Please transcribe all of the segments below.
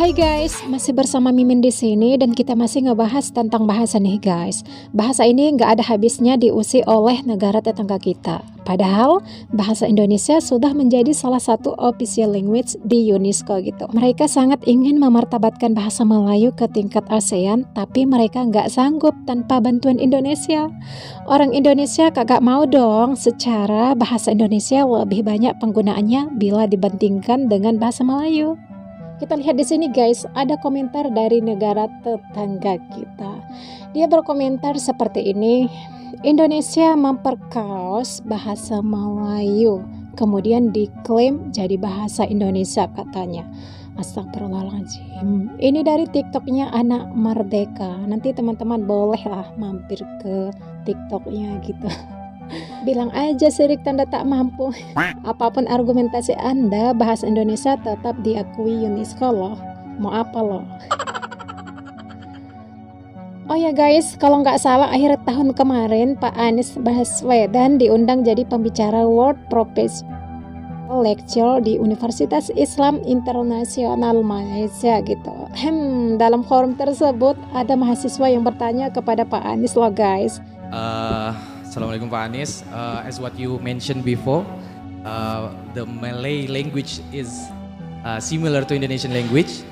Hai guys, masih bersama Mimin di sini dan kita masih ngebahas tentang bahasa nih guys. Bahasa ini nggak ada habisnya diusir oleh negara tetangga kita. Padahal bahasa Indonesia sudah menjadi salah satu official language di UNESCO gitu. Mereka sangat ingin memartabatkan bahasa Melayu ke tingkat ASEAN, tapi mereka nggak sanggup tanpa bantuan Indonesia. Orang Indonesia kagak mau dong, secara bahasa Indonesia lebih banyak penggunaannya bila dibandingkan dengan bahasa Melayu. Kita lihat di sini guys, ada komentar dari negara tetangga kita. Dia berkomentar seperti ini, Indonesia memperkaos bahasa Melayu, kemudian diklaim jadi bahasa Indonesia katanya. Astagfirullahaladzim. Ini dari TikToknya Anak Merdeka. Nanti teman-teman bolehlah mampir ke TikToknya gitu. Bilang aja sirik tanda tak mampu. Apapun argumentasi Anda, bahasa Indonesia tetap diakui UNESCO loh. Mau apa loh? Oh ya guys, kalau nggak salah akhir tahun kemarin Pak Anies Baswedan diundang jadi pembicara World Professional Lecture di Universitas Islam Internasional Malaysia gitu. Dalam forum tersebut ada mahasiswa yang bertanya kepada Pak Anies loh guys. Assalamualaikum Pak Anies. As what you mentioned before, the Malay language is similar to Indonesian language.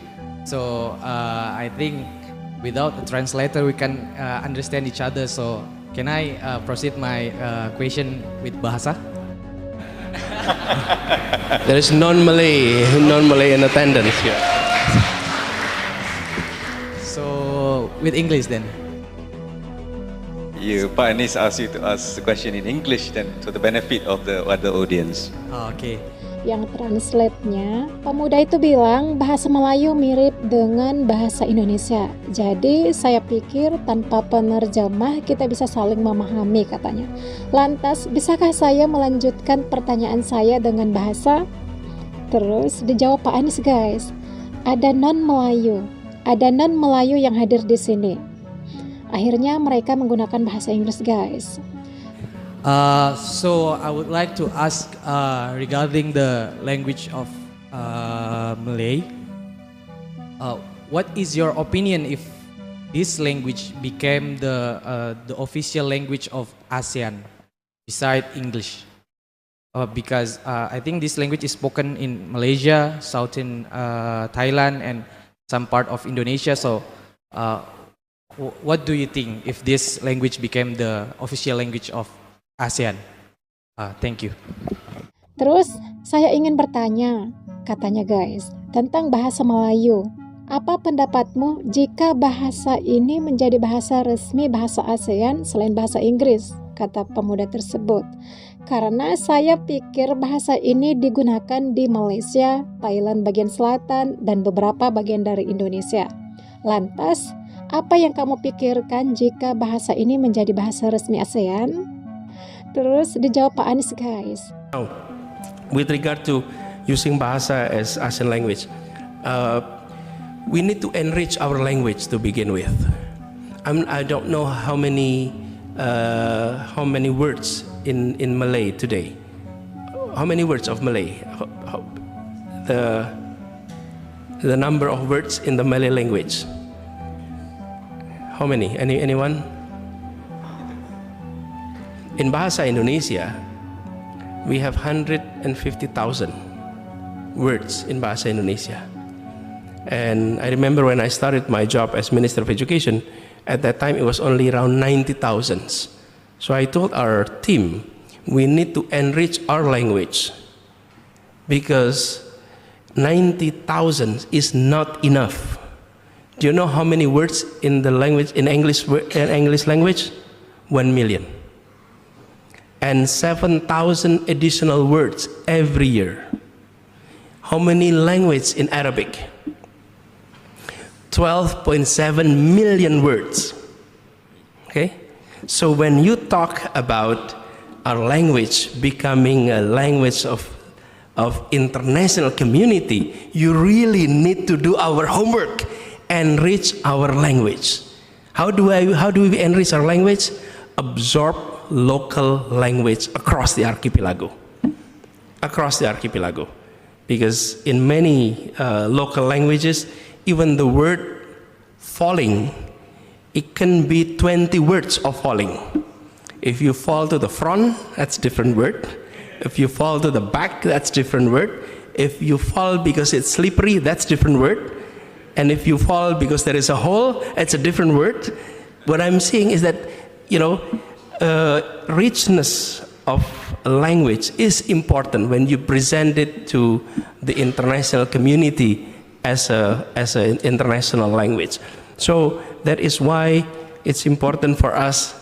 So I think without a translator we can understand each other. So can I proceed my question with bahasa? There is non-Malay in attendance here. So with English then. Pak Anies asked you to ask the question in English then to the benefit of the other audience. Okay. Yang translate-nya, pemuda itu bilang bahasa Melayu mirip dengan bahasa Indonesia. Jadi saya pikir tanpa penerjemah kita bisa saling memahami katanya. Lantas, bisakah saya melanjutkan pertanyaan saya dengan bahasa? Terus dijawab Pak Anies guys, ada non-Melayu yang hadir di sini. Akhirnya mereka menggunakan bahasa Inggris guys. So I would like to ask regarding the language of Malay. What is your opinion if this language became the official language of ASEAN beside English? Because I think this language is spoken in Malaysia, southern Thailand, and some part of Indonesia. So what do you think if this language became the official language of ASEAN? Thank you. Terus saya ingin bertanya, katanya guys, tentang bahasa Melayu. Apa pendapatmu jika bahasa ini menjadi bahasa resmi bahasa ASEAN selain bahasa Inggris? Kata pemuda tersebut. Karena saya pikir bahasa ini digunakan di Malaysia, Thailand bagian selatan, dan beberapa bagian dari Indonesia. Lantas, apa yang kamu pikirkan jika bahasa ini menjadi bahasa resmi ASEAN? Terus dijawab Pak Anies guys. With regard to using bahasa as ASEAN language, we need to enrich our language to begin with. I don't know how many words in Malay today. How many words of Malay? The number of words in the Malay language. How many? Anyone? In Bahasa Indonesia, we have 150,000 words in Bahasa Indonesia. And I remember when I started my job as Minister of Education, at that time it was only around 90,000. So I told our team, we need to enrich our language because 90,000 is not enough. Do you know how many words in the language in English language? 1 million. And 7,000 additional words every year. How many languages in Arabic? 12.7 million words. Okay? So when you talk about our language becoming a language of international community, you really need to do our homework. Enrich our language. How do we enrich our language? Absorb local language across the archipelago. Because in many local languages, even the word falling, it can be 20 words of falling. If you fall to the front, that's a different word. If you fall to the back, that's a different word. If you fall because it's slippery, that's a different word. And if you fall because there is a hole, it's a different word. What I'm saying is that, richness of a language is important when you present it to the international community as an international language. So that is why it's important for us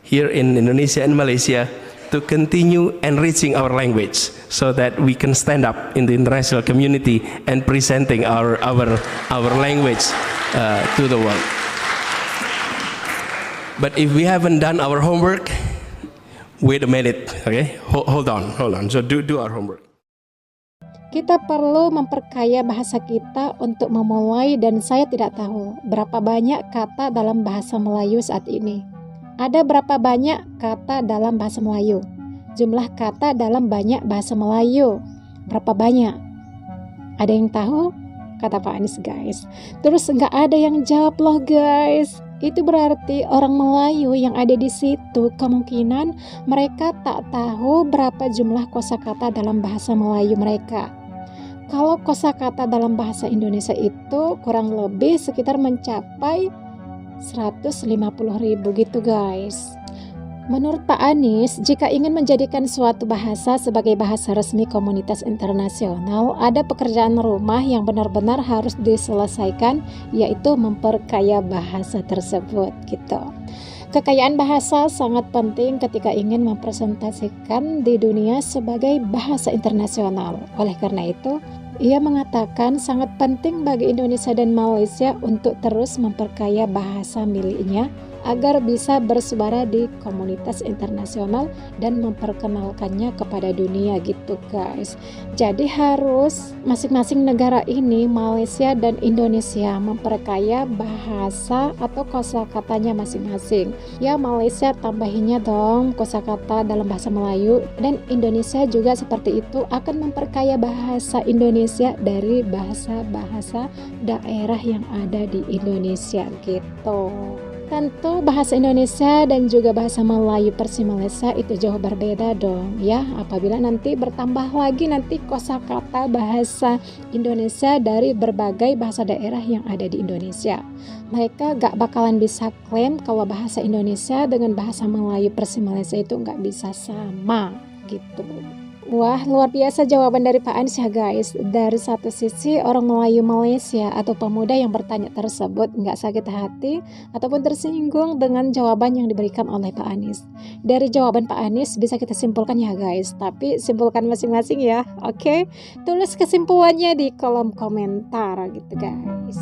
here in Indonesia and Malaysia to continue enriching our language so that we can stand up in the international community and presenting our language to the world. But if we haven't done our homework, wait a minute, okay? Hold on. So do our homework. Kita perlu memperkaya bahasa kita untuk memulai, dan saya tidak tahu berapa banyak kata dalam bahasa Melayu saat ini. Ada berapa banyak kata dalam bahasa Melayu? Jumlah kata dalam banyak bahasa Melayu berapa banyak? Ada yang tahu? Kata Pak Anies, guys. Terus nggak ada yang jawab loh, guys. Itu berarti orang Melayu yang ada di situ kemungkinan mereka tak tahu berapa jumlah kosakata dalam bahasa Melayu mereka. Kalau kosakata dalam bahasa Indonesia itu kurang lebih sekitar mencapai 150.000 gitu, guys. Menurut Pak Anies, jika ingin menjadikan suatu bahasa sebagai bahasa resmi komunitas internasional, ada pekerjaan rumah yang benar-benar harus diselesaikan, yaitu memperkaya bahasa tersebut gitu. Kekayaan bahasa sangat penting ketika ingin mempresentasikan di dunia sebagai bahasa internasional. Oleh karena itu, ia mengatakan sangat penting bagi Indonesia dan Malaysia untuk terus memperkaya bahasa miliknya agar bisa bersuara di komunitas internasional dan memperkenalkannya kepada dunia gitu, guys. Jadi harus masing-masing negara ini, Malaysia dan Indonesia, memperkaya bahasa atau kosakatanya masing-masing. Ya, Malaysia tambahinnya dong kosakata dalam bahasa Melayu, dan Indonesia juga seperti itu akan memperkaya bahasa Indonesia dari bahasa-bahasa daerah yang ada di Indonesia gitu. Tentu bahasa Indonesia dan juga bahasa Melayu versi Malaysia itu jauh berbeda dong ya, apabila nanti bertambah lagi nanti kosakata bahasa Indonesia dari berbagai bahasa daerah yang ada di Indonesia. Mereka gak bakalan bisa klaim kalau bahasa Indonesia dengan bahasa Melayu versi Malaysia itu gak bisa sama gitu. Wah, luar biasa jawaban dari Pak Anies ya, guys. Dari satu sisi, orang Melayu Malaysia atau pemuda yang bertanya tersebut nggak sakit hati ataupun tersinggung dengan jawaban yang diberikan oleh Pak Anies. Dari jawaban Pak Anies bisa kita simpulkan ya, guys. Tapi simpulkan masing-masing ya, oke? Tulis kesimpulannya di kolom komentar gitu, guys.